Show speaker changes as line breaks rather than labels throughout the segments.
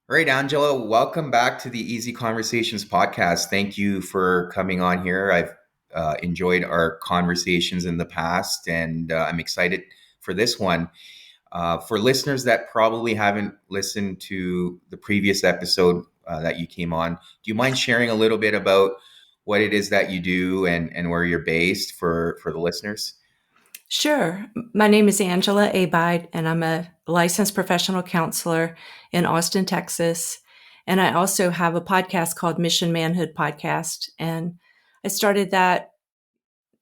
All right, Angela, welcome back to the Easy Conversations podcast. Thank you for coming on here. I've enjoyed our conversations in the past, and I'm excited for this one. For listeners that probably haven't listened to the previous episode that you came on, do you mind sharing a little bit about what it is that you do and where you're based for the listeners?
Sure. My name is Angela Abide, and I'm a licensed professional counselor in Austin, Texas. And I also have a podcast called Mission Manhood Podcast. And I started that,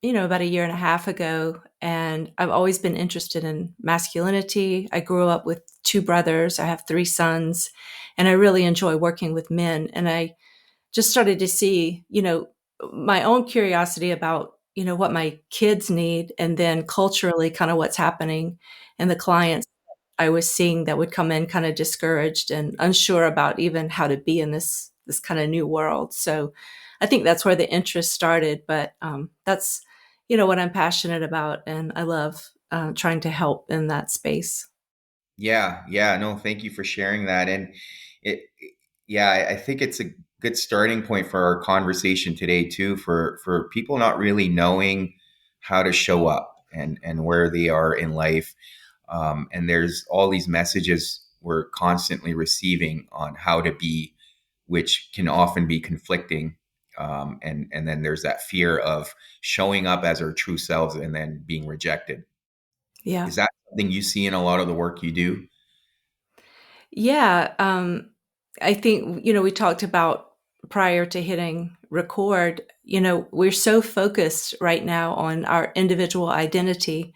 about a year and a half ago. And I've always been interested in masculinity. I grew up with two brothers, I have three sons, and I really enjoy working with men. And I just started to see, my own curiosity about, what my kids need, and then culturally kind of what's happening, and the clients I was seeing that would come in kind of discouraged and unsure about even how to be in this kind of new world. So I think that's where the interest started. But that's what I'm passionate about, and I love trying to help in that space.
Yeah, no, thank you for sharing that. And yeah, I think it's a good starting point for our conversation today too, for people not really knowing how to show up and where they are in life. And there's all these messages we're constantly receiving on how to be, which can often be conflicting. And then there's that fear of showing up as our true selves and then being rejected.
Yeah.
Is that something you see in a lot of the work you do?
Yeah, I think, we talked about prior to hitting record, we're so focused right now on our individual identity.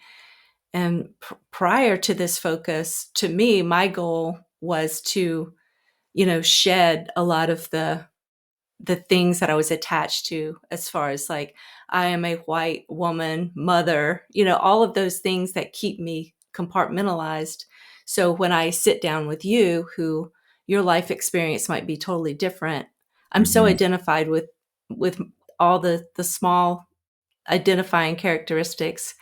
And prior to this focus, to me, my goal was to, shed a lot of the things that I was attached to, as far as like, I am a white woman, mother, all of those things that keep me compartmentalized. So when I sit down with you, who your life experience might be totally different, I'm so
Hmm.
identified with all the small identifying characteristics.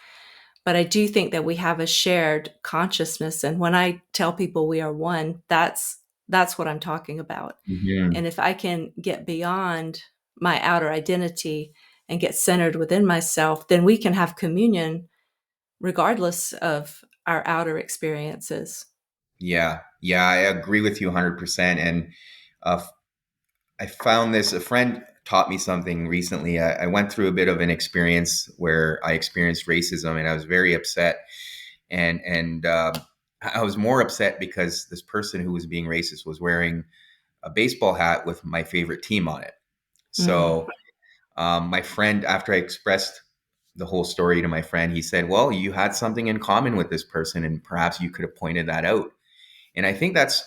But I do think that we have a shared consciousness. And when I tell people we are one, that's what I'm talking about.
Hmm.
And if I can get beyond my outer identity and get centered within myself, then we can have communion regardless of our outer experiences.
Yeah, I agree with you 100%. And uh, I found this, a friend taught me something recently. I went through a bit of an experience where I experienced racism and I was very upset. And I was more upset because this person who was being racist was wearing a baseball hat with my favorite team on it.
Mm.
So my friend, after I expressed the whole story to my friend, he said, well, you had something in common with this person and perhaps you could have pointed that out. And I think that's,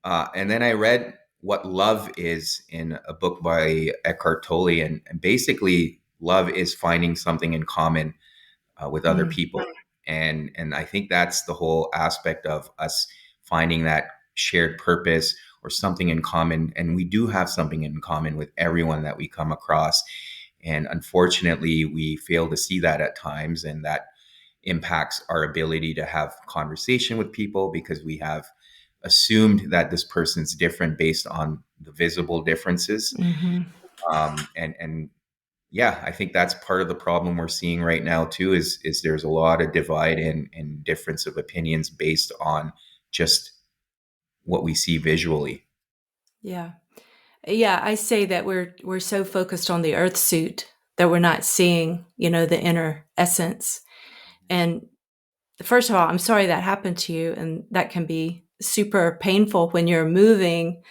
and then I read What Love Is in a book by Eckhart Tolle. And basically, love is finding something in common with other
Mm.
people. And I think that's the whole aspect of us finding that shared purpose or something in common. And we do have something in common with everyone that we come across. And unfortunately, we fail to see that at times. And that impacts our ability to have conversation with people because we have assumed that this person's different based on the visible differences.
Hmm.
And yeah, I think that's part of the problem we're seeing right now too. Is there's a lot of divide and difference of opinions based on just what we see visually.
Yeah. Yeah, I say that we're so focused on the earth suit that we're not seeing, the inner essence. And first of all, I'm sorry that happened to you, and that can be super painful when you're moving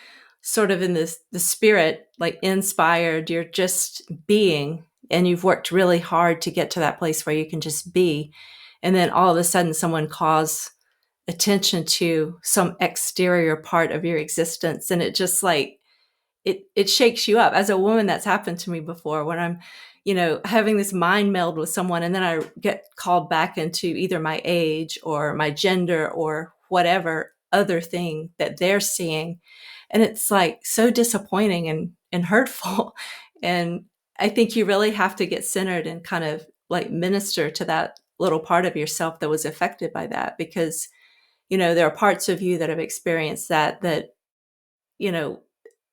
sort of in the spirit, like inspired, you're just being, and you've worked really hard to get to that place where you can just be. And then all of a sudden someone calls attention to some exterior part of your existence, and it just like it shakes you up. As a woman, that's happened to me before, when I'm, having this mind meld with someone, and then I get called back into either my age or my gender or whatever other thing that they're seeing. And it's like so disappointing and hurtful. And I think you really have to get centered and kind of like minister to that little part of yourself that was affected by that, because there are parts of you that have experienced that you know,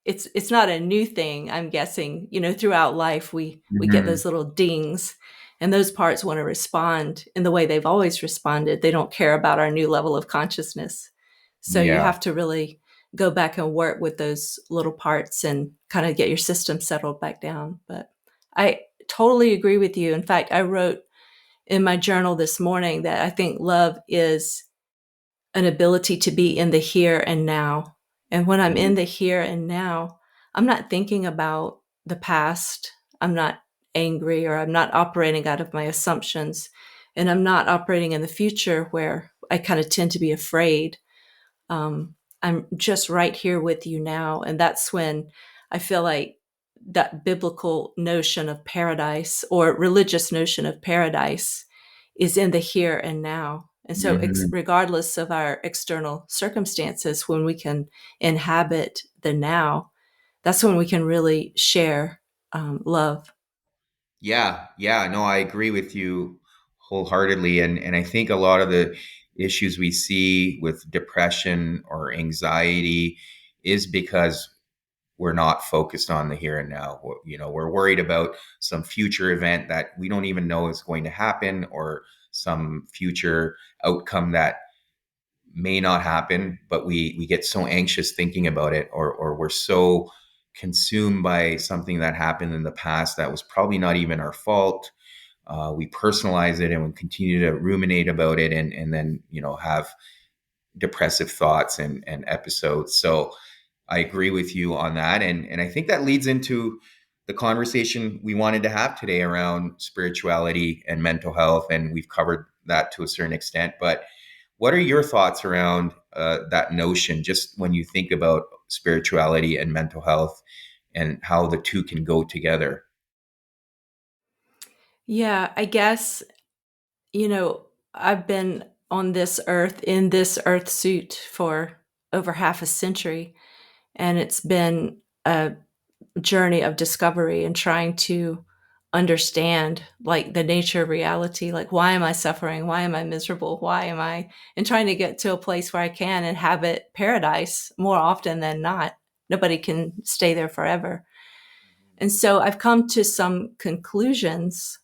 it's not a new thing. I'm guessing, throughout life we get
Hmm.
those little dings, and those parts want to respond in the way they've always responded. They don't care about our new level of consciousness. So you
Yeah.
have to really go back and work with those little parts and kind of get your system settled back down. But I totally agree with you. In fact, I wrote in my journal this morning that I think love is an ability to be in the here and now. And when I'm in the here and now, I'm not thinking about the past. I'm not angry, or I'm not operating out of my assumptions. And I'm not operating in the future where I kind of tend to be afraid. I'm just right here with you now. And that's when I feel like that biblical notion of paradise, or religious notion of paradise, is in the here and now. And so,
Hmm.
regardless of our external circumstances, when we can inhabit the now, that's when we can really share love.
Yeah, yeah, no, I agree with you wholeheartedly. And I think a lot of the issues we see with depression or anxiety is because we're not focused on the here and now. We're worried about some future event that we don't even know is going to happen, or some future outcome that may not happen, but we get so anxious thinking about it, or we're so consumed by something that happened in the past that was probably not even our fault. We personalize it and we continue to ruminate about it, and then have depressive thoughts and episodes. So I agree with you on that. And I think that leads into the conversation we wanted to have today around spirituality and mental health. And we've covered that to a certain extent. But what are your thoughts around that notion, just when you think about spirituality and mental health, and how the two can go together?
Yeah, I guess, you know, I've been on this earth in this earth suit for over half a century, and it's been a journey of discovery and trying to understand, like, the nature of reality. Like, why am I suffering? Why am I miserable? Why am I, and trying to get to a place where I can inhabit paradise more often than not. Nobody can stay there forever. And so I've come to some conclusions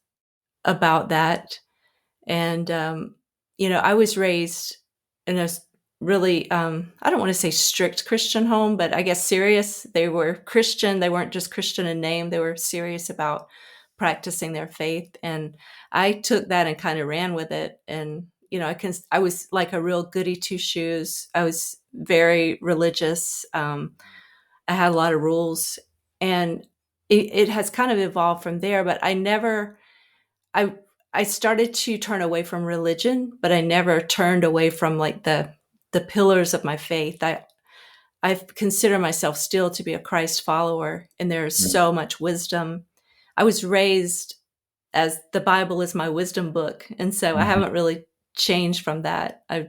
about that. And, I was raised in a really, I don't want to say strict Christian home, but I guess serious. They were Christian. They weren't just Christian in name. They were serious about practicing their faith. And I took that and kind of ran with it. And, I was like a real goody two shoes. I was very religious. I had a lot of rules, and it has kind of evolved from there, but I I started to turn away from religion, but I never turned away from, like, the pillars of my faith. I consider myself still to be a Christ follower, and there's so much wisdom. I was raised as the Bible is my wisdom book, and so I
Mm-hmm.
haven't really changed from that. I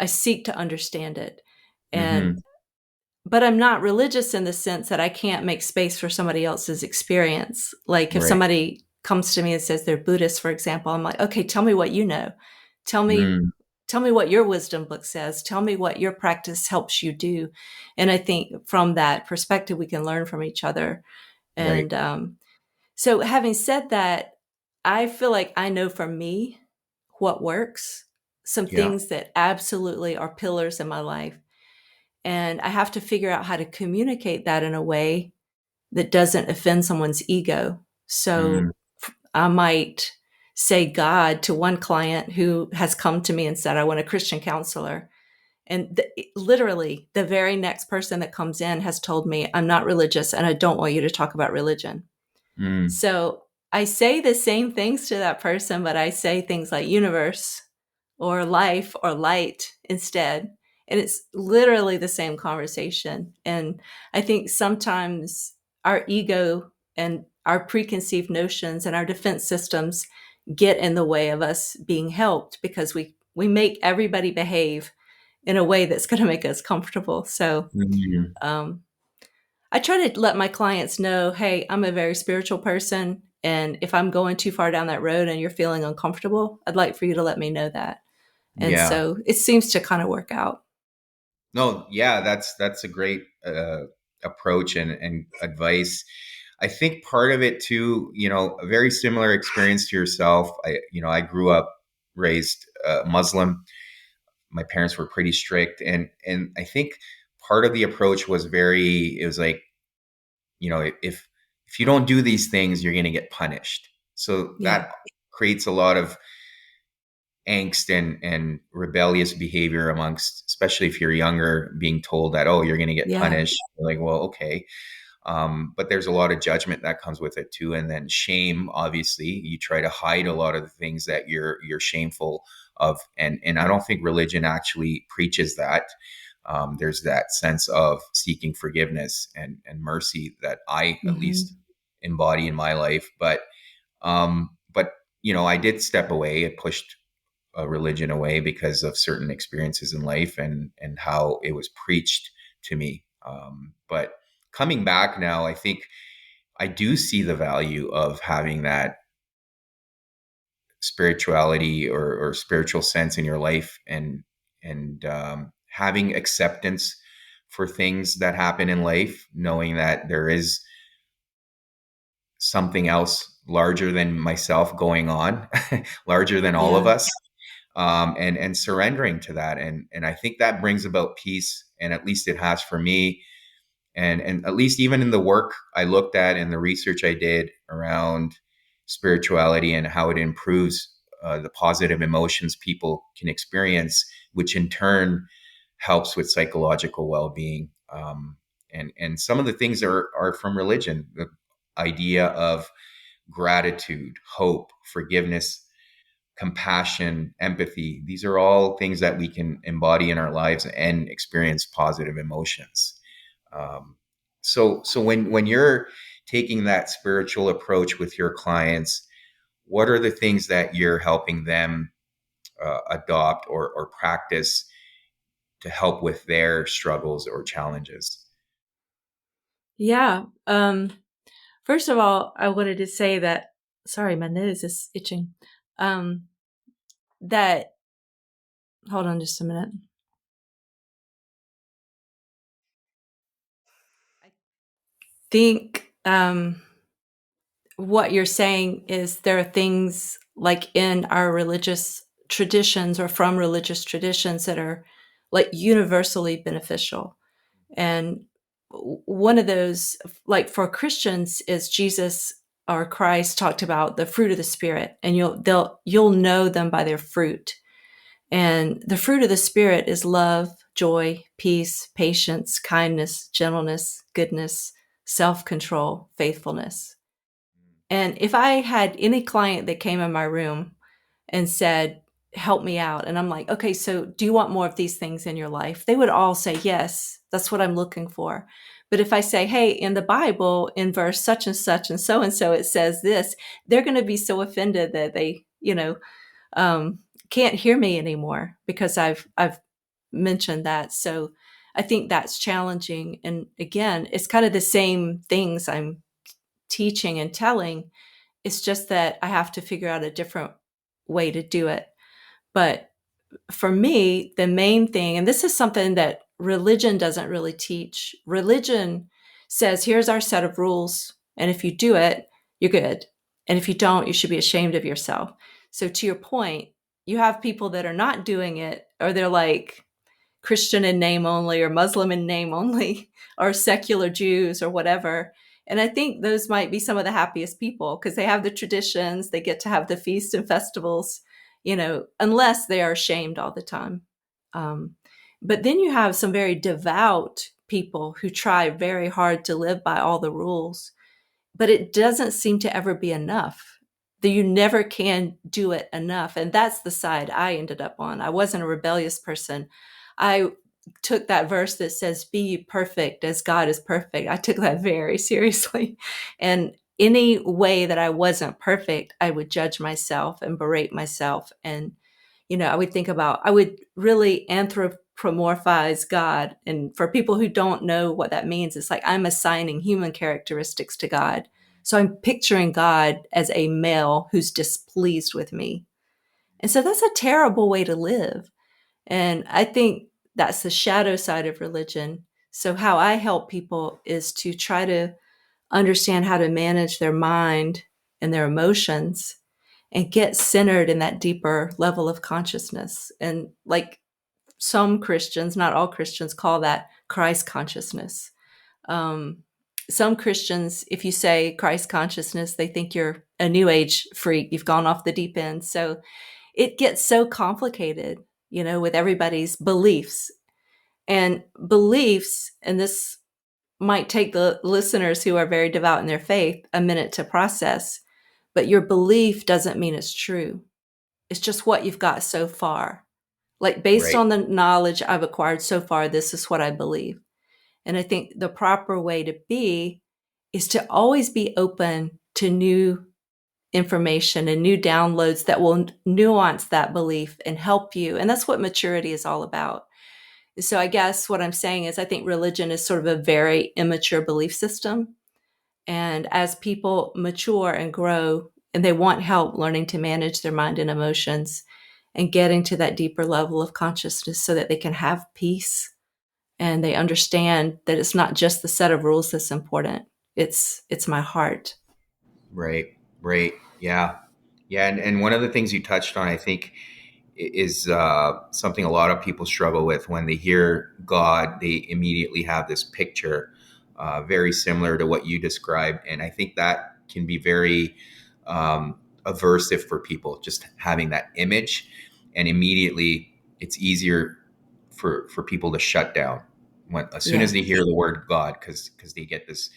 seek to understand it, and
Hmm.
but I'm not religious in the sense that I can't make space for somebody else's experience. Like, if
Right.
somebody comes to me and says they're Buddhist, for example, I'm like, okay, tell me what you know. Tell me,
Mm.
tell me what your wisdom book says. Tell me what your practice helps you do. And I think from that perspective, we can learn from each other.
Right.
And so, having said that, I feel like I know for me what works, some
Yeah.
things that absolutely are pillars in my life. And I have to figure out how to communicate that in a way that doesn't offend someone's ego.
Mm.
So I might say God to one client who has come to me and said, I want a Christian counselor. And literally, the very next person that comes in has told me, I'm not religious and I don't want you to talk about religion.
Mm.
So I say the same things to that person, but I say things like universe or life or light instead. And it's literally the same conversation. And I think sometimes our ego and our preconceived notions and our defense systems get in the way of us being helped, because we make everybody behave in a way that's going to make us comfortable. So
Mm.
um, I try to let my clients know, hey, I'm a very spiritual person. And if I'm going too far down that road and you're feeling uncomfortable, I'd like for you to let me know that. And
Yeah.
so it seems to kind of work out.
No, yeah, that's a great approach and advice. I think part of it too, a very similar experience to yourself. I grew up raised Muslim. My parents were pretty strict, and I think part of the approach was it was like, if you don't do these things, you're going to get punished. So
Yeah.
that creates a lot of angst and rebellious behavior amongst, especially if you're younger, being told that, oh, you're going to get
Yeah.
punished. You're like, well, okay. But there's a lot of judgment that comes with it too, and then shame. Obviously, you try to hide a lot of the things that you're shameful of, and I don't think religion actually preaches that. There's that sense of seeking forgiveness and mercy that I at least
Hmm.
embody in my life. But I did step away. I pushed a religion away because of certain experiences in life and how it was preached to me. But coming back now, I think I do see the value of having that spirituality or spiritual sense in your life, and having acceptance for things that happen in life, knowing that there is something else larger than myself going on, larger than all of
Yeah.
us, and surrendering to that, and I think that brings about peace, and at least it has for me, and at least even in the work I looked at and the research I did around spirituality and how it improves the positive emotions people can experience, which in turn helps with psychological well-being. And some of the things are from religion, the idea of gratitude, hope, forgiveness, compassion, empathy. These are all things that we can embody in our lives and experience positive emotions. Um, so when you're taking that spiritual approach with your clients, what are the things that you're helping them adopt or practice to help with their struggles or challenges?
Yeah. First of all, I wanted to say that, sorry, my nose is itching. Um, that, hold on just a minute. I think what you're saying is there are things like in our religious traditions or from religious traditions that are like universally beneficial. And one of those, like for Christians, is Jesus or Christ talked about the fruit of the Spirit, and you'll know them by their fruit. And the fruit of the Spirit is love, joy, peace, patience, kindness, gentleness, goodness, self-control, faithfulness. And if I had any client that came in my room and said, help me out, and I'm like, okay, so do you want more of these things in your life? They would all say, yes, that's what I'm looking for. But if I say, hey, in the Bible, in verse such and so, it says this, they're going to be so offended that they, um, can't hear me anymore because I've mentioned that. So I think that's challenging. And again, it's kind of the same things I'm teaching and telling. It's just that I have to figure out a different way to do it. But for me, the main thing, and this is something that religion doesn't really teach. Religion says, here's our set of rules. And if you do it, you're good. And if you don't, you should be ashamed of yourself. So to your point, you have people that are not doing it, or they're like Christian in name only, or Muslim in name only, or secular Jews, or whatever. And I think those might be some of the happiest people because they have the traditions, they get to have the feasts and festivals, unless they are ashamed all the time. Um, but then you have some very devout people who try very hard to live by all the rules, but it doesn't seem to ever be enough. That you never can do it enough. And that's the side I ended up on. I wasn't a rebellious person. I took that verse that says, be perfect as God is perfect. I took that very seriously. And any way that I wasn't perfect, I would judge myself and berate myself. And, I would think about, I would really anthropomorphize God. And for people who don't know what that means, it's like I'm assigning human characteristics to God. So I'm picturing God as a male who's displeased with me. And so that's a terrible way to live. And I think that's the shadow side of religion. So how I help people is to try to understand how to manage their mind and their emotions and get centered in that deeper level of consciousness. And like some Christians, not all Christians, call that Christ consciousness. Um, some Christians, if you say Christ consciousness, they think you're a new age freak. You've gone off the deep end. So it gets so complicated, with everybody's beliefs. And beliefs, and this might take the listeners who are very devout in their faith a minute to process, but your belief doesn't mean it's true. It's just what you've got so far. Like, based
Right.
on the knowledge I've acquired so far, this is what I believe. And I think the proper way to be is to always be open to new information and new downloads that will nuance that belief and help you. And that's what maturity is all about. So I guess what I'm saying is I think religion is sort of a very immature belief system. And as people mature and grow and they want help learning to manage their mind and emotions and getting to that deeper level of consciousness so that they can have peace and they understand that it's not just the set of rules that's important. It's my heart.
Right. Right. Yeah. Yeah. And one of the things you touched on, I think, is something a lot of people struggle with when they hear God. They immediately have this picture, very similar to what you described, and I think that can be very aversive for people, just having that image, and immediately it's easier for people to shut down when as soon as
Yeah.
they hear the word God, because they get this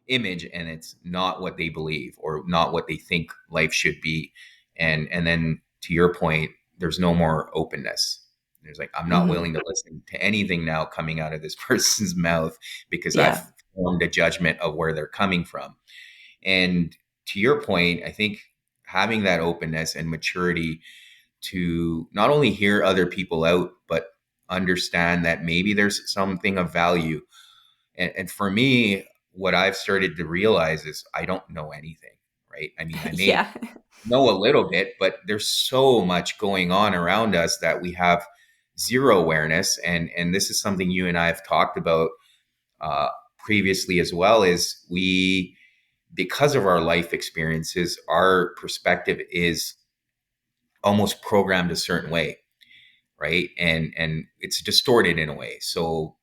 image and it's not what they believe or not what they think life should be, and then to your point, there's no more openness. There's like, I'm not
Hmm.
willing to listen to anything now coming out of this person's mouth because I've
Yeah.
formed a judgment of where they're coming from. And to your point, I think having that openness and maturity to not only hear other people out, but understand that maybe there's something of value. And for me, what I've started to realize is I don't know anything, right? I mean, I may
Yeah.
know a little bit, but there's so much going on around us that we have zero awareness. And this is something you and I have talked about uh, previously as well. Is we, because of our life experiences, our perspective is almost programmed a certain way, right? And it's distorted in a way. So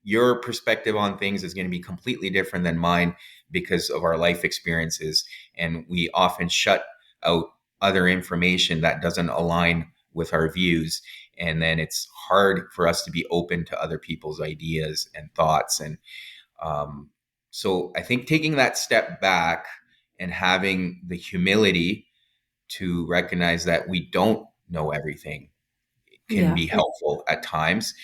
your perspective on things is going to be completely different than mine because of our life experiences, and we often shut out other information that doesn't align with our views, and then it's hard for us to be open to other people's ideas and thoughts. And um, so I think taking that step back and having the humility to recognize that we don't know everything can
Yeah.
be helpful at times.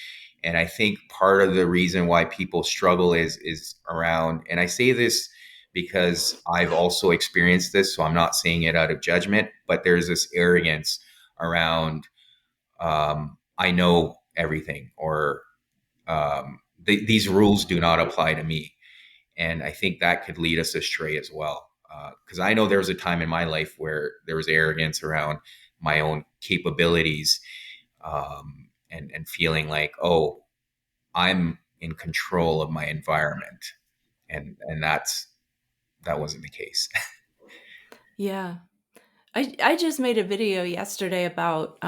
And I think part of the reason why people struggle is around, and I say this because I've also experienced this, so I'm not saying it out of judgment, but there's this arrogance around, I know everything, or these rules do not apply to me. And I think that could lead us astray as well. Because I know there was a time in my life where there was arrogance around my own capabilities, and feeling like, oh, I'm in control of my environment, and that wasn't the case.
Yeah. I just made a video yesterday about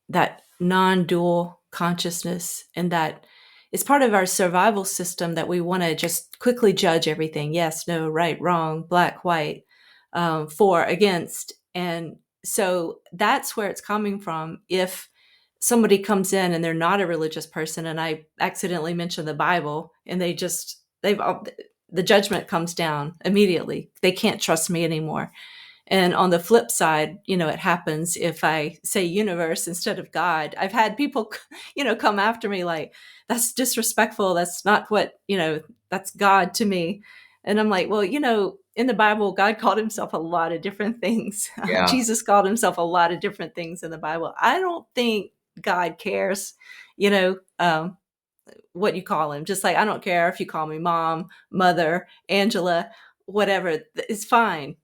that non-dual consciousness, and that it's part of our survival system that we want to just quickly judge everything. Yes, no, right, wrong, black, white, for, against. And so that's where it's coming from. If somebody comes in and they're not a religious person and I accidentally mention the Bible and the judgment comes down immediately. They can't trust me anymore. And on the flip side, it happens if I say universe instead of God. I've had people, come after me like, that's disrespectful. That's not what, that's God to me. And I'm like, well, in the Bible, God called himself a lot of different things.
Yeah,
Jesus called himself a lot of different things in the Bible. I don't think God cares, what you call him. Just like, I don't care if you call me mom, mother, Angela, whatever. It's fine.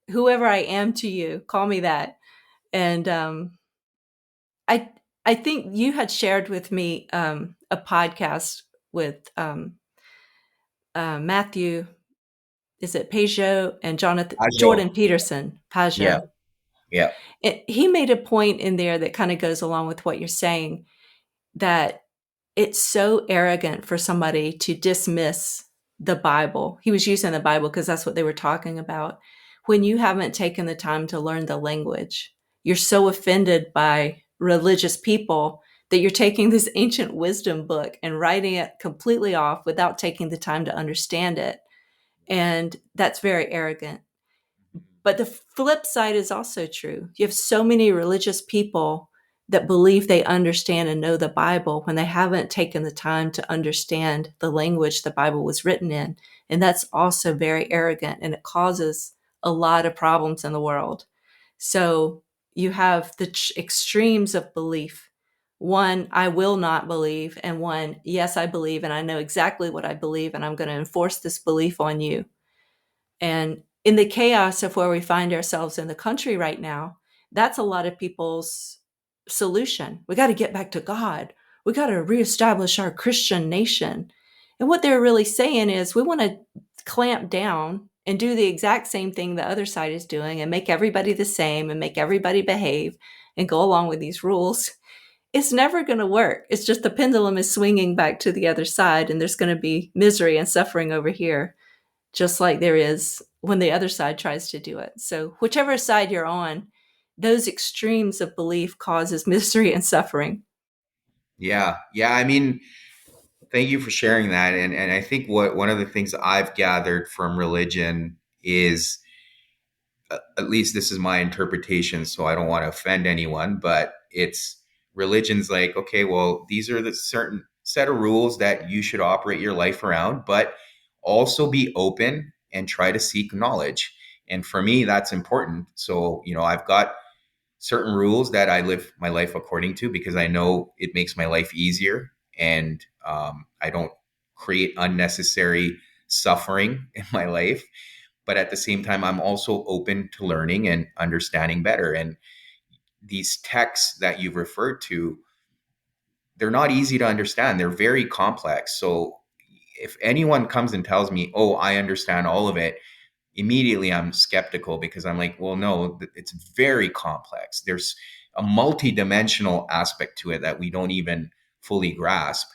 Whoever I am to you, call me that. And I I think you had shared with me a podcast with Matthew, is it Peugeot, and Jonathan
Agile.
Jordan Peterson,
Yeah.
Peugeot.
Yeah.
He made a point in there that kind of goes along with what you're saying, that it's so arrogant for somebody to dismiss the Bible. He was using the Bible because that's what they were talking about. When you haven't taken the time to learn the language, you're so offended by religious people that you're taking this ancient wisdom book and writing it completely off without taking the time to understand it. And that's very arrogant. But the flip side is also true. You have so many religious people that believe they understand and know the Bible when they haven't taken the time to understand the language the Bible was written in. And that's also very arrogant, and it causes a lot of problems in the world. So you have the extremes of belief. One, I will not believe, and one, yes, I believe, and I know exactly what I believe, and I'm going to enforce this belief on you. And in the chaos of where we find ourselves in the country right now, that's a lot of people's solution. We got to get back to God. We got to reestablish our Christian nation. And what they're really saying is we want to clamp down and do the exact same thing the other side is doing and make everybody the same and make everybody behave and go along with these rules. It's never going to work. It's just the pendulum is swinging back to the other side, and there's going to be misery and suffering over here, just like there is when the other side tries to do it. So whichever side you're on, those extremes of belief causes misery and suffering.
Yeah. Yeah. I mean, thank you for sharing that. And I think what one of the things I've gathered from religion is, at least this is my interpretation, so I don't want to offend anyone, but it's religion's like, okay, well, these are the certain set of rules that you should operate your life around, but also be open and try to seek knowledge. And for me, that's important. So, I've got certain rules that I live my life according to because I know it makes my life easier, and I don't create unnecessary suffering in my life. But at the same time, I'm also open to learning and understanding better. And these texts that you've referred to, they're not easy to understand. They're very complex. So if anyone comes and tells me, oh, I understand all of it, immediately I'm skeptical because I'm like, well, no, it's very complex. There's a multi-dimensional aspect to it that we don't even fully grasp.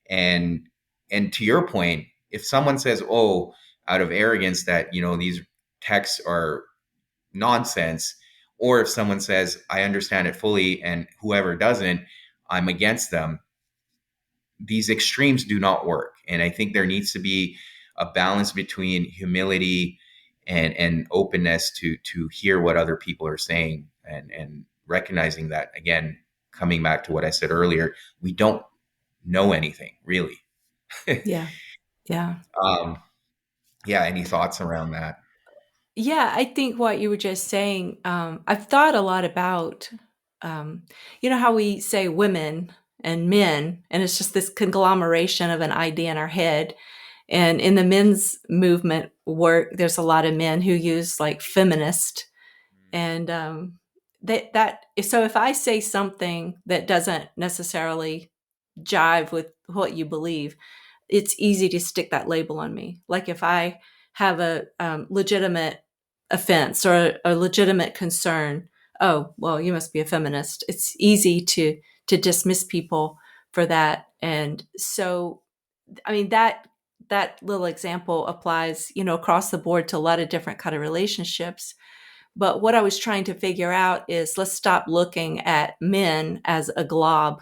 And and to your point, if someone says, oh, out of arrogance that, these texts are nonsense, or if someone says, I understand it fully, and whoever doesn't, I'm against them, these extremes do not work. And I think there needs to be a balance between humility and openness to hear what other people are saying, and recognizing that, again, coming back to what I said earlier, we don't know anything really.
Yeah. Yeah.
um, yeah, any thoughts around that?
Yeah. I think what you were just saying, I've thought a lot about, um, how we say women and men, and it's just this conglomeration of an idea in our head. And in the men's movement work, there's a lot of men who use like feminist. And that so if I say something that doesn't necessarily jive with what you believe, it's easy to stick that label on me. Like if I have a legitimate offense or a legitimate concern, oh well, you must be a feminist. It's easy to dismiss people for that. And so, I mean, that little example applies, across the board to a lot of different kind of relationships. But what I was trying to figure out is, let's stop looking at men as a glob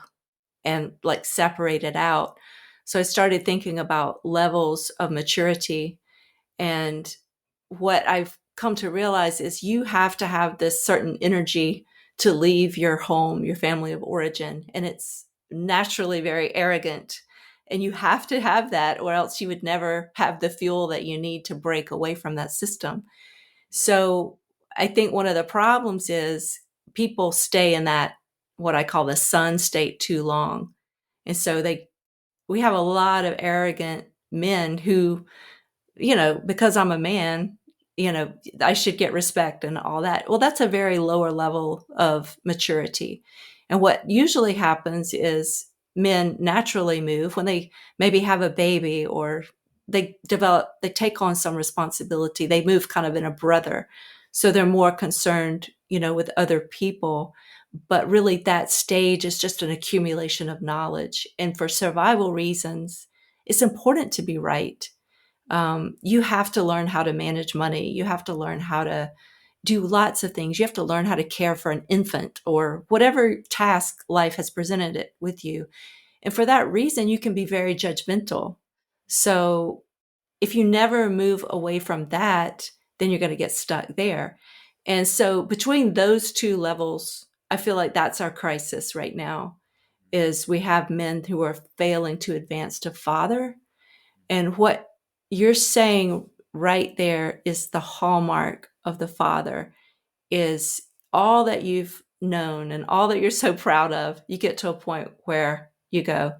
and like separate it out. So I started thinking about levels of maturity. And what I've come to realize is you have to have this certain energy to leave your home, your family of origin. And it's naturally very arrogant. And you have to have that, or else you would never have the fuel that you need to break away from that system. So I think one of the problems is people stay in that, what I call the sun state, too long. And so we have a lot of arrogant men who, because I'm a man, I should get respect and all that. Well, that's a very lower level of maturity. And what usually happens is men naturally move when they maybe have a baby or they take on some responsibility. They move kind of in a brother. So they're more concerned, with other people. But really, that stage is just an accumulation of knowledge. And for survival reasons, it's important to be right. You have to learn how to manage money. You have to learn how to do lots of things. You have to learn how to care for an infant or whatever task life has presented it with you. And for that reason, you can be very judgmental. So if you never move away from that, then you're going to get stuck there. And so between those two levels, I feel like that's our crisis right now is we have men who are failing to advance to father. And what you're saying right there is the hallmark of the father is all that you've known and all that you're so proud of. You get to a point where you go,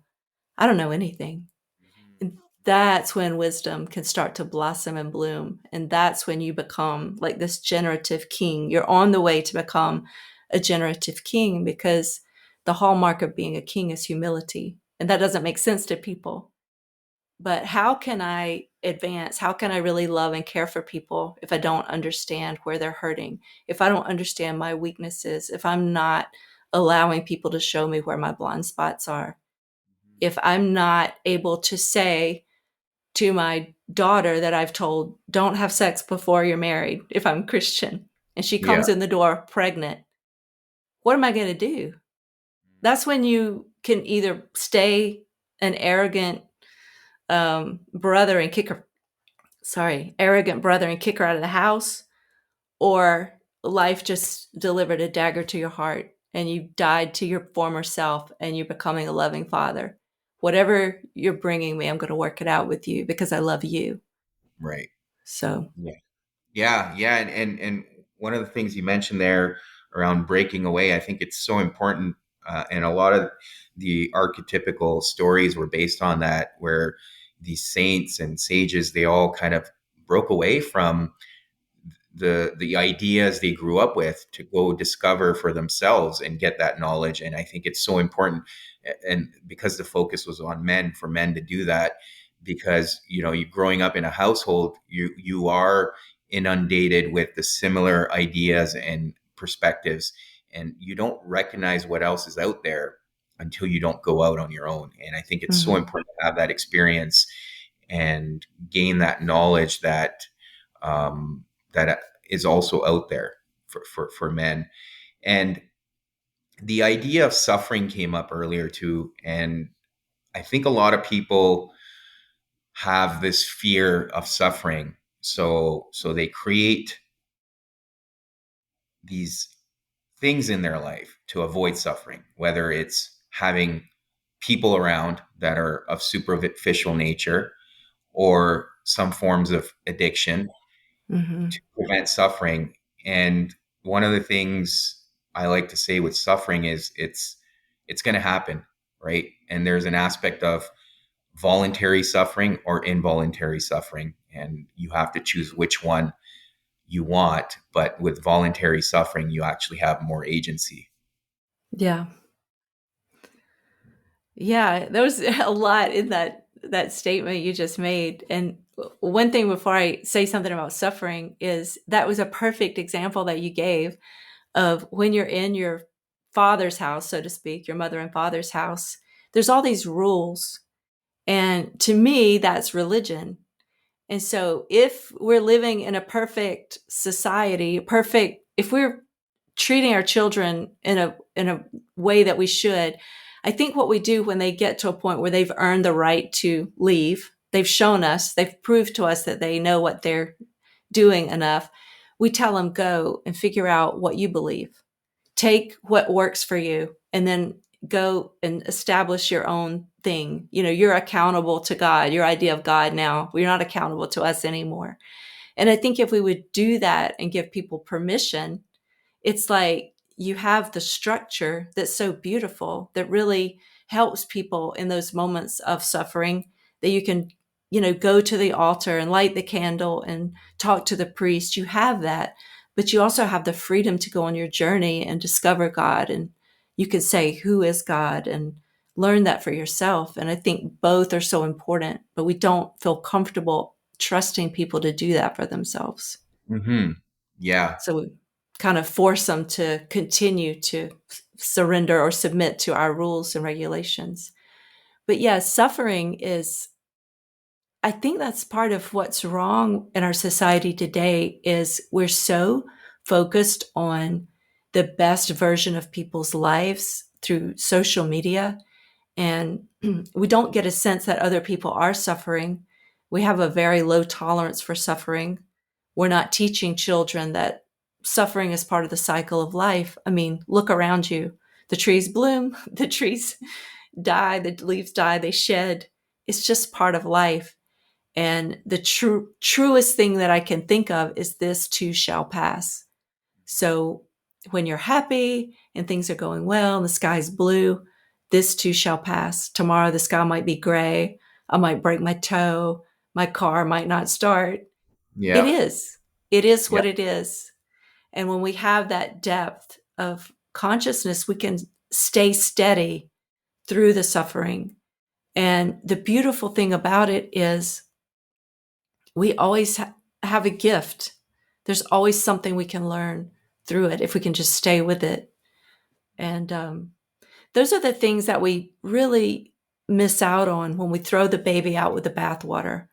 I don't know anything.
Mhm.
And that's when wisdom can start to blossom and bloom. And that's when you become like this generative king. You're on the way to become a generative king because the hallmark of being a king is humility. And that doesn't make sense to people. But how can I advance? How can I really love and care for people if I don't understand where they're hurting? If I don't understand my weaknesses, if I'm not allowing people to show me where my blind spots are, if I'm not able to say to my daughter that I've told, don't have sex before you're married, if I'm Christian, and she
Yeah.
comes in the door pregnant, what am I going to do? That's when you can either stay an arrogant brother and kick her arrogant brother and kick her out of the house, or life just delivered a dagger to your heart and you died to your former self and you're becoming a loving father. Whatever you're bringing me, I'm going to work it out with you because I love you.
Right.
So,
Yeah. Yeah. Yeah. And one of the things you mentioned there around breaking away, I think it's so important. And a lot of the archetypical stories were based on that, where these saints and sages, they all kind of broke away from the ideas they grew up with to go discover for themselves and get that knowledge. And I think it's so important, and because the focus was on men, for men to do that, because you growing up in a household, you are inundated with the similar ideas and perspectives, and you don't recognize what else is out there until you don't go out on your own. And I think it's so
mhm.
important to have that experience and gain that knowledge that is also out there for men. And the idea of suffering came up earlier too. And I think a lot of people have this fear of suffering. So they create these things in their life to avoid suffering, whether it's having people around that are of superficial nature or some forms of addiction
Mhm.
to prevent suffering. And one of the things I like to say with suffering is it's going to happen, right? And there's an aspect of voluntary suffering or involuntary suffering, and you have to choose which one you want. But with voluntary suffering, you actually have more agency.
Yeah. Yeah, there was a lot in that statement you just made. And one thing before I say something about suffering is that was a perfect example that you gave of when you're in your father's house, so to speak, your mother and father's house. There's all these rules. And to me, that's religion. And so if we're living in a perfect society, if we're treating our children in a way that we should, I think what we do when they get to a point where they've earned the right to leave, they've shown us, they've proved to us that they know what they're doing enough, we tell them go and figure out what you believe. Take what works for you and then go and establish your own thing. You're accountable to God, your idea of God now. You're not accountable to us anymore. And I think if we would do that and give people permission, it's like you have the structure that's so beautiful that really helps people in those moments of suffering that you can, go to the altar and light the candle and talk to the priest. You have that, but you also have the freedom to go on your journey and discover God and you can say, who is God? And learn that for yourself. And I think both are so important, but we don't feel comfortable trusting people to do that for themselves.
Hmm. Yeah.
So we kind of force them to continue to surrender or submit to our rules and regulations. But yeah, suffering is, I think that's part of what's wrong in our society today is we're so focused on the best version of people's lives through social media, and we don't get a sense that other people are suffering. We have a very low tolerance for suffering. We're not teaching children that suffering is part of the cycle of life. I mean, look around you. The trees bloom, the trees die, the leaves die, they shed. It's just part of life. And the truest thing that I can think of is this too shall pass. So when you're happy and things are going well and the sky's blue, this too shall pass. Tomorrow the sky might be gray. I might break my toe. My car might not start. It
Yeah.
is. It is
Yeah.
what it is. And when we have that depth of consciousness, we can stay steady through the suffering. And the beautiful thing about it is we always have a gift. There's always something we can learn through it if we can just stay with it. And those are the things that we really miss out on when we throw the baby out with the bathwater.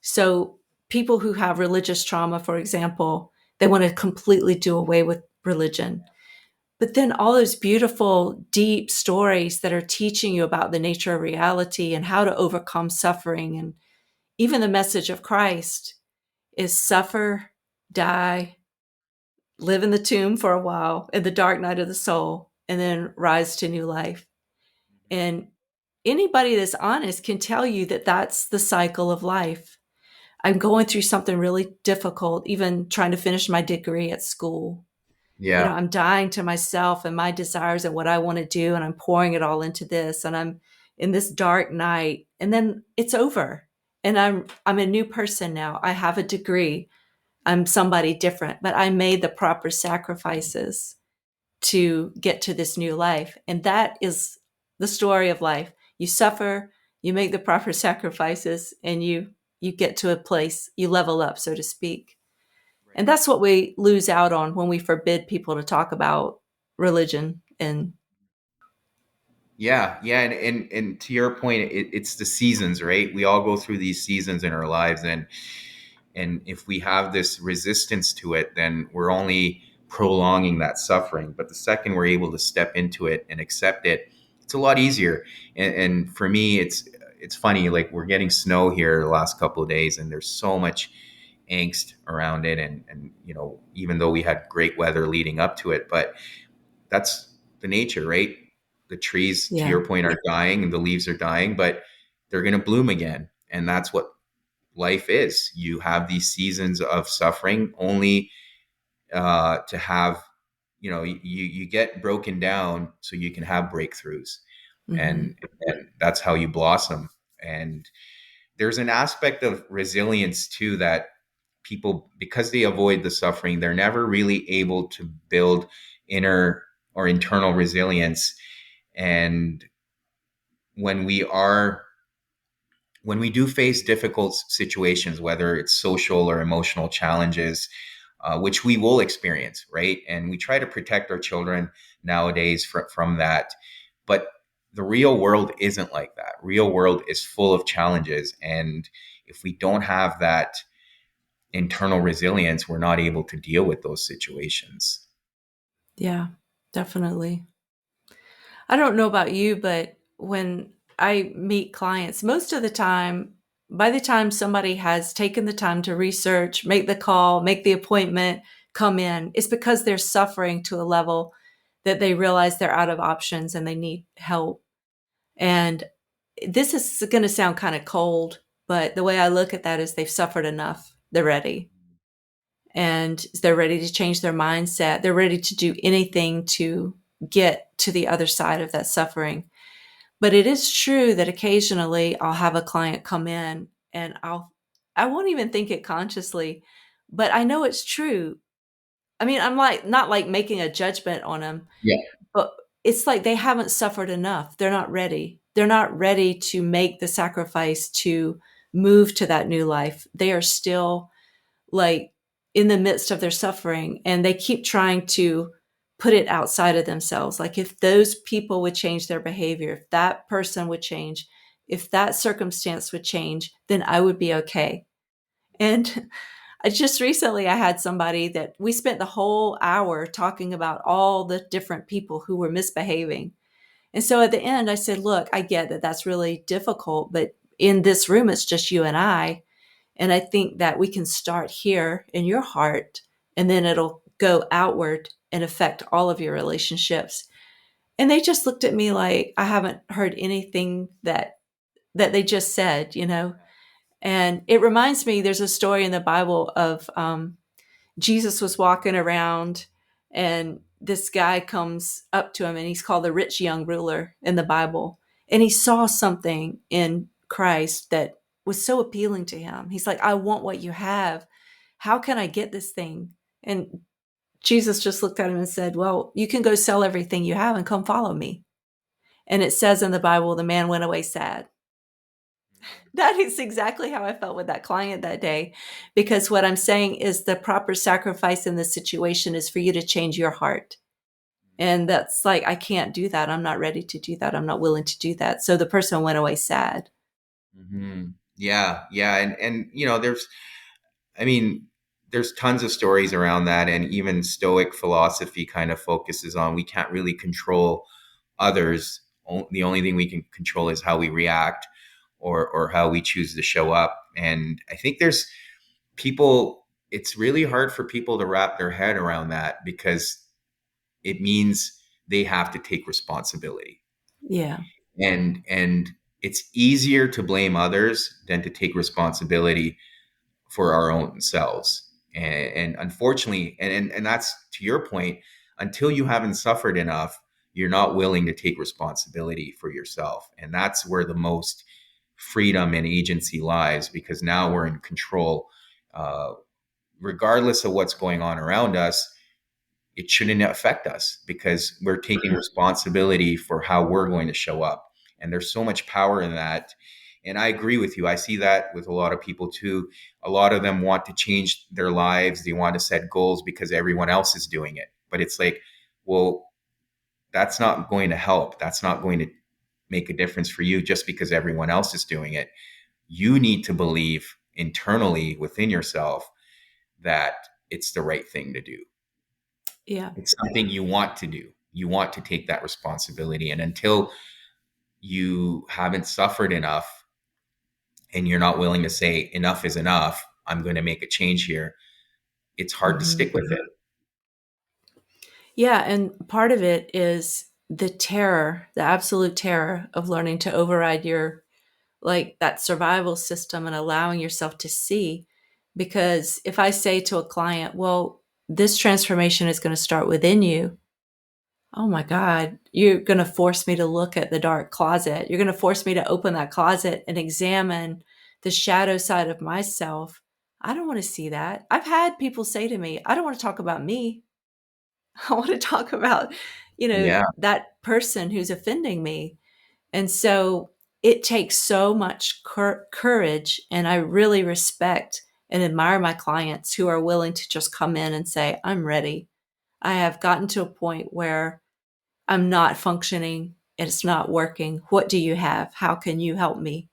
So, people who have religious trauma, for example, they want to completely do away with religion. But then all those beautiful, deep stories that are teaching you about the nature of reality and how to overcome suffering, and even the message of Christ is suffer, die, live in the tomb for a while in the dark night of the soul, and then rise to new life. And anybody that's honest can tell you that that's the cycle of life. I'm going through something really difficult, even trying to finish my degree at school. You know,
Yeah.
I'm dying to myself and my desires and what I want to do, and I'm pouring it all into this, and I'm in this dark night, and then it's over. And I'm a new person now. I have a degree. I'm somebody different, but I made the proper sacrifices to get to this new life. And that is the story of life. You suffer, you make the proper sacrifices, and you get to a place, you level up, so to speak. And
Right.
that's what we lose out on when we forbid people to talk about religion. And
Yeah, yeah, and to your point, it's the seasons, right? We all go through these seasons in our lives, and if we have this resistance to it, then we're only prolonging that suffering. But the second we're able to step into it and accept it, it's a lot easier. And for me, it's funny. Like we're getting snow here the last couple of days, and there's so much angst around it, and even though we had great weather leading up to it, but that's the nature, right? The trees, to
yeah.
your point, are dying and the leaves are dying, but they're going to bloom again. And that's what life is. You have these seasons of suffering only to have, you get broken down so you can have breakthroughs.
Hmm.
And that's how you blossom. And there's an aspect of resilience too that people, because they avoid the suffering, they're never really able to build inner or internal resilience. And when we are when we do face difficult situations, whether it's social or emotional challenges, which we will experience, right? And we try to protect our children nowadays from that. But the real world isn't like that. Real world is full of challenges. And if we don't have that internal resilience, we're not able to deal with those situations.
Yeah, definitely. I don't know about you, but when I meet clients, most of the time, by the time somebody has taken the time to research, make the call, make the appointment, come in, it's because they're suffering to a level that they realize they're out of options and they need help. And this is going to sound kind of cold, but the way I look at that is they've suffered enough. They're ready. And they're ready to change their mindset. They're ready to do anything to get to the other side of that suffering. But it is true that occasionally I'll have a client come in and I won't even think it consciously, but I know it's true. I mean, I'm like not like making a judgment on them,
Yeah.
but it's like they haven't suffered enough. They're not ready. They're not ready to make the sacrifice to move to that new life. They are still like in the midst of their suffering, and they keep trying to put it outside of themselves. Like if those people would change their behavior, if that person would change, if that circumstance would change, then I would be okay. And I just recently I had somebody that we spent the whole hour talking about all the different people who were misbehaving. And so at the end I said, "Look, I get that that's really difficult, but in this room it's just you and I, and I think that we can start here in your heart, and then it'll go outward and affect all of your relationships." And they just looked at me like I haven't heard anything that they just said, you know? And it reminds me, there's a story in the Bible of Jesus was walking around, and this guy comes up to him, and he's called the rich young ruler in the Bible. And he saw something in Christ that was so appealing to him. He's like, "I want what you have. How can I get this thing?" And Jesus just looked at him and said, "Well, you can go sell everything you have and come follow me." And it says in the Bible, the man went away sad. That is exactly how I felt with that client that day, because what I'm saying is the proper sacrifice in this situation is for you to change your heart. And that's like, I can't do that. I'm not ready to do that. I'm not willing to do that. So the person went away sad.
Hmm. Yeah, yeah, and there's, I mean, there's tons of stories around that, and even Stoic philosophy kind of focuses on we can't really control others. The only thing we can control is how we react, or how we choose to show up. And I think there's people. It's really hard for people to wrap their head around that because it means they have to take responsibility,
Yeah.
and it's easier to blame others than to take responsibility for our own selves. And unfortunately, and that's to your point, until you haven't suffered enough, you're not willing to take responsibility for yourself. And that's where the most freedom and agency lies, because now we're in control. Uh, Regardless of what's going on around us, it shouldn't affect us because we're taking responsibility for how we're going to show up. And there's so much power in that. And I agree with you. I see that with a lot of people too. A lot of them want to change their lives. They want to set goals because everyone else is doing it. But it's like, well, that's not going to help. That's not going to make a difference for you just because everyone else is doing it. You need to believe internally within yourself that it's the right thing to do.
Yeah.
It's something you want to do. You want to take that responsibility. And until you haven't suffered enough and you're not willing to say, enough is enough, I'm going to make a change here, it's hard to
Hmm.
stick with it.
Yeah. And part of it is the terror, the absolute terror of learning to override your, like that survival system and allowing yourself to see. Because if I say to a client, "Well, this transformation is going to start within you," oh my God, you're going to force me to look at the dark closet. You're going to force me to open that closet and examine the shadow side of myself. I don't want to see that. I've had people say to me, "I don't want to talk about me. I want to talk about,
Yeah.
that person who's offending me." And so it takes so much courage. And I really respect and admire my clients who are willing to just come in and say, "I'm ready. I have gotten to a point where I'm not functioning and it's not working. What do you have? How can you help me?"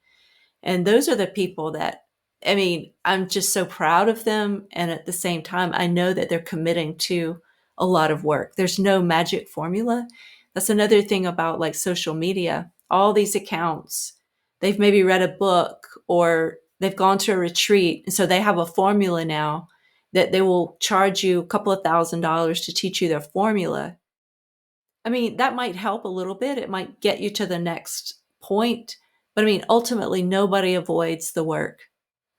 And those are the people that, I mean, I'm just so proud of them. And at the same time, I know that they're committing to a lot of work. There's no magic formula. That's another thing about like social media. All these accounts, they've maybe read a book or they've gone to a retreat. And so they have a formula now that they will charge you a couple of $1,000s to teach you their formula. I mean, that might help a little bit. It might get you to the next point. But I mean, ultimately, nobody avoids the work.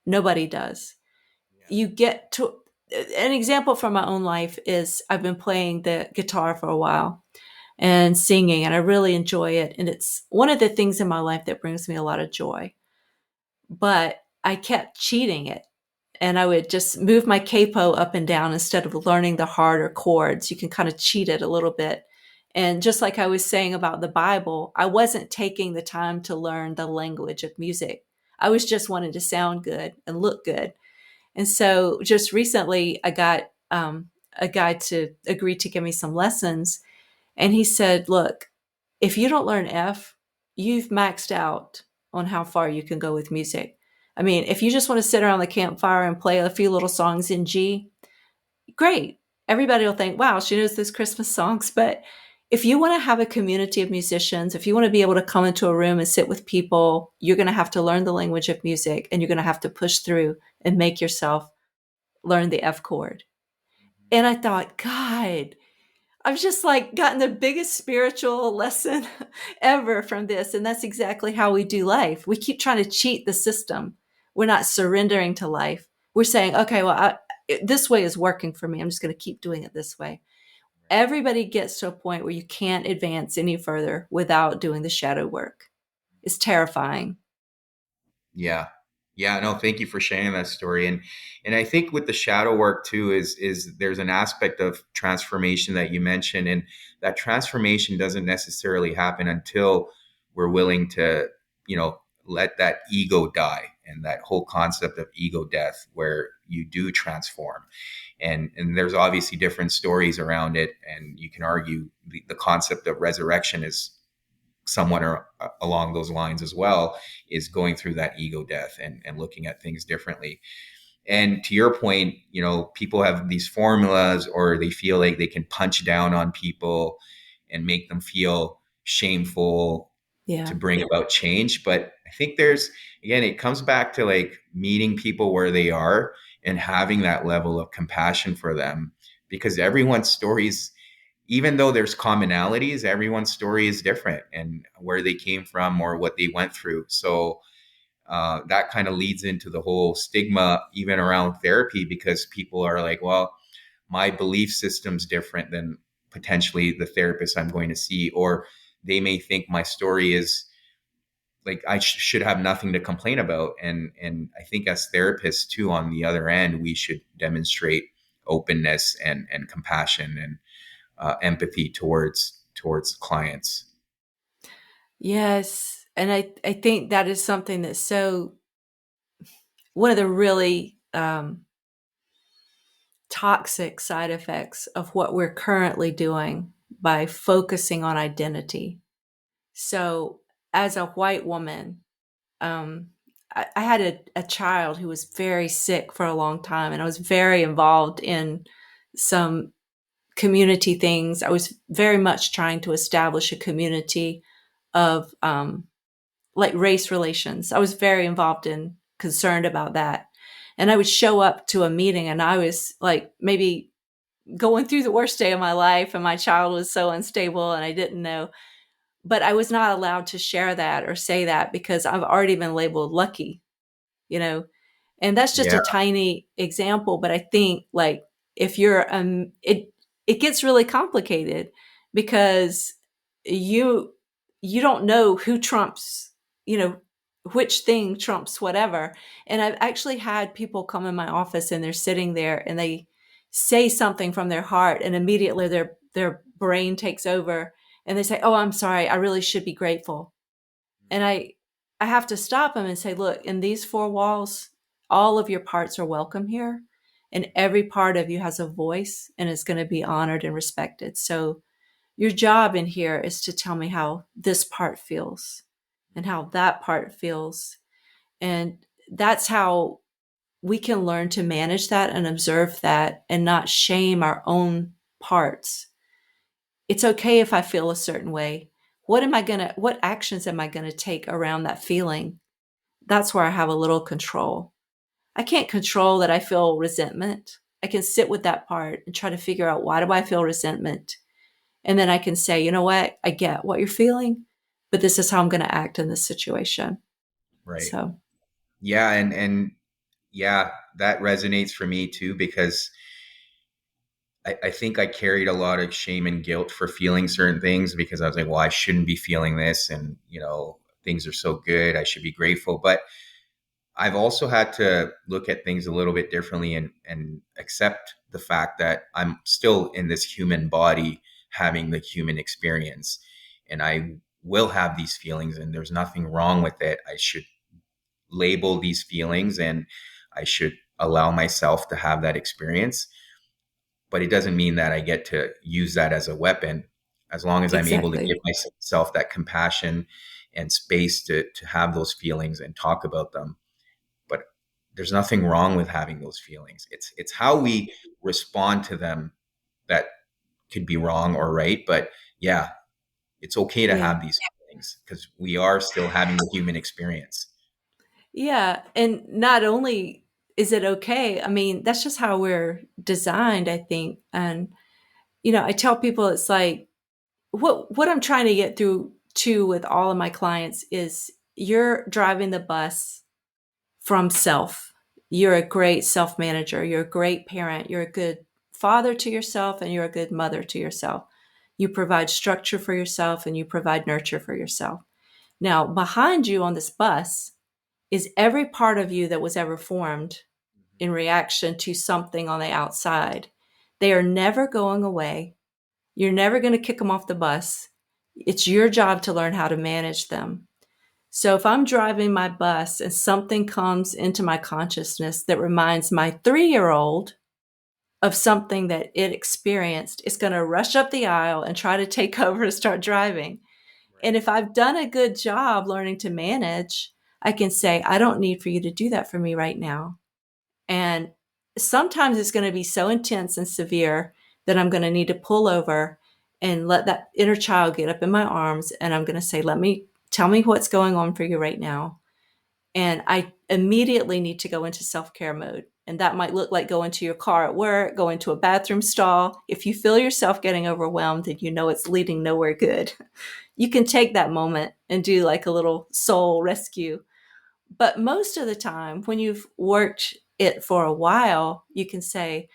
Nobody does. You get to an example from my own life is I've been playing the guitar for a while and singing, and I really enjoy it. And it's one of the things in my life that brings me a lot of joy. But I kept cheating it. And I would just move my capo up and down instead of learning the harder chords. You can kind of cheat it a little bit. And just like I was saying about the Bible, I wasn't taking the time to learn the language of music. I was just wanting to sound good and look good. And so just recently, I got a guy to agree to give me some lessons. And he said, look, if you don't learn F, you've maxed out on how far you can go with music. I mean, if you just want to sit around the campfire and play a few little songs in G, great. Everybody will think, wow, she knows those Christmas songs. But if you want to have a community of musicians, if you want to be able to come into a room and sit with people, you're going to have to learn the language of music, and you're going to have to push through and make yourself learn the F chord. And I thought, God, I've just like gotten the biggest spiritual lesson ever from this. And that's exactly how we do life. We keep trying to cheat the system. We're not surrendering to life. We're saying, okay, well, this way is working for me. I'm just going to keep doing it this way. Everybody gets to a point where you can't advance any further without doing the shadow work. It's terrifying.
Yeah. Yeah, no, thank you for sharing that story. And I think with the shadow work too is there's an aspect of transformation that you mentioned, and that transformation doesn't necessarily happen until we're willing to, let that ego die, and that whole concept of ego death where you do transform. And there's obviously different stories around it, and you can argue the concept of resurrection is somewhat along those lines as well, is going through that ego death and looking at things differently. And to your point, people have these formulas, or they feel like they can punch down on people and make them feel shameful to
Yeah.
bring about change. But I think again, it comes back to like meeting people where they are and having that level of compassion for them, because everyone's stories, even though there's commonalities, everyone's story is different, and where they came from or what they went through. So that kind of leads into the whole stigma even around therapy, because people are like, well, my belief system's different than potentially the therapist I'm going to see, or they may think my story is like I should have nothing to complain about. And I think as therapists too, on the other end, we should demonstrate openness and compassion and empathy towards clients.
Yes. And I think that is something that's so, one of the really toxic side effects of what we're currently doing by focusing on identity. So, as a white woman, I had a child who was very sick for a long time, and I was very involved in some community things. I was very much trying to establish a community of like race relations. I was very involved in, concerned about that. And I would show up to a meeting, and I was like maybe going through the worst day of my life, and my child was so unstable and I didn't know. But I was not allowed to share that or say that because I've already been labeled lucky, you know. And that's just
Yeah,
a tiny example, but I think like if you're it gets really complicated because you you don't know who trumps, you know, which thing trumps whatever. And I've actually had people come in my office and they're sitting there and they say something from their heart, and immediately their brain takes over and they say, "Oh, I'm sorry. I really should be grateful." And I have to stop them and say, "Look, in these four walls, all of your parts are welcome here, and every part of you has a voice and is going to be honored and respected. So your job in here is to tell me how this part feels and how that part feels." And that's how we can learn to manage that and observe that and not shame our own parts. It's okay if I feel a certain way. What actions am I going to take around that feeling? That's where I have a little control. I can't control that I feel resentment. I can sit with that part and try to figure out, why do I feel resentment? And then I can say, you know what? I get what you're feeling, but this is how I'm going to act in this situation.
right.
So,
Yeah, and yeah, that resonates for me too, because I think I carried a lot of shame and guilt for feeling certain things, because I was like, well, I shouldn't be feeling this, and things are so good, I should be grateful. But I've also had to look at things a little bit differently and accept the fact that I'm still in this human body having the human experience. And I will have these feelings, and there's nothing wrong with it. I should label these feelings, and I should allow myself to have that experience. But it doesn't mean that I get to use that as a weapon, as long as I'm able to give
Exactly.
myself that compassion and space to have those feelings and talk about them. But there's nothing wrong with having those feelings. It's how we respond to them that could be wrong or right. But yeah, it's okay to
Yeah.
have these feelings because we are still having the human experience.
Yeah. And not only is it okay, I mean, that's just how we're designed, I think. And, I tell people it's like what I'm trying to get through to with all of my clients is you're driving the bus from self. You're a great self manager. You're a great parent. You're a good father to yourself and you're a good mother to yourself. You provide structure for yourself and you provide nurture for yourself. Now, behind you on this bus is every part of you that was ever formed in reaction to something on the outside. They are never going away. You're never going to kick them off the bus. It's your job to learn how to manage them. So if I'm driving my bus and something comes into my consciousness that reminds my 3-year-old of something that it experienced, it's going to rush up the aisle and try to take over and start driving. And if I've done a good job learning to manage, I can say, I don't need for you to do that for me right now. And sometimes it's going to be so intense and severe that I'm going to need to pull over and let that inner child get up in my arms. And I'm going to say, tell me what's going on for you right now. And I immediately need to go into self care mode. And that might look like going to your car at work, going to a bathroom stall. If you feel yourself getting overwhelmed and you know it's leading nowhere good, you can take that moment and do like a little soul rescue. But most of the time, when you've worked it for a while, you can say,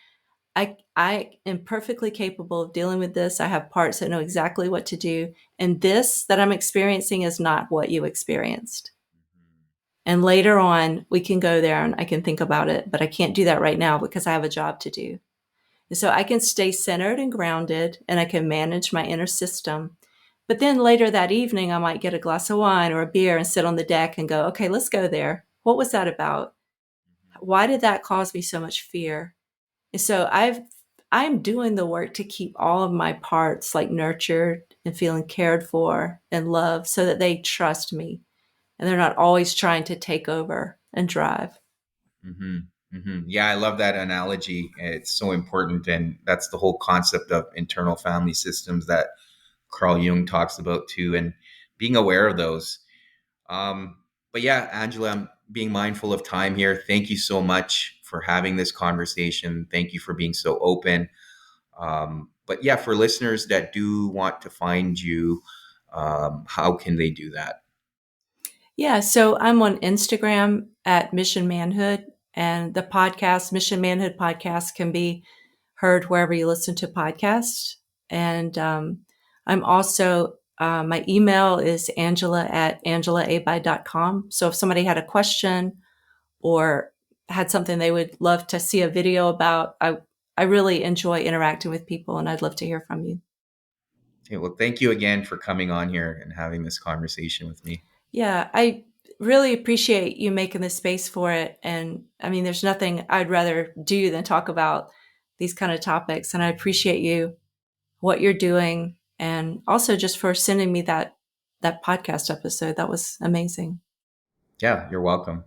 I am perfectly capable of dealing with this. I have parts that know exactly what to do. And this that I'm experiencing is not what you experienced. And later on, we can go there and I can think about it, but I can't do that right now because I have a job to do. And so I can stay centered and grounded and I can manage my inner system. But then later that evening, I might get a glass of wine or a beer and sit on the deck and go, okay, let's go there. What was that about? Why did that cause me so much fear? And so I'm doing the work to keep all of my parts like nurtured and feeling cared for and loved so that they trust me and they're not always trying to take over and drive.
Hmm. Yeah, I love that analogy. It's so important. And that's the whole concept of internal family systems that Carl Jung talks about too, and being aware of those. Um, but yeah, Angela, I'm being mindful of time here. Thank you so much for having this conversation. Thank you for being so open. But yeah, for listeners that do want to find you, how can they do that?
Yeah, so I'm on Instagram at Mission Manhood, and the podcast, Mission Manhood Podcast, can be heard wherever you listen to podcasts. And I'm also, my email is angela@angelaabai.com. So if somebody had a question or had something they would love to see a video about, I really enjoy interacting with people and I'd love to hear from you.
Okay, well, thank you again for coming on here and having this conversation with me.
Yeah, I really appreciate you making the space for it. And I mean, there's nothing I'd rather do than talk about these kind of topics. And I appreciate you, what you're doing, and also just for sending me that podcast episode. That was amazing.
Yeah, you're welcome.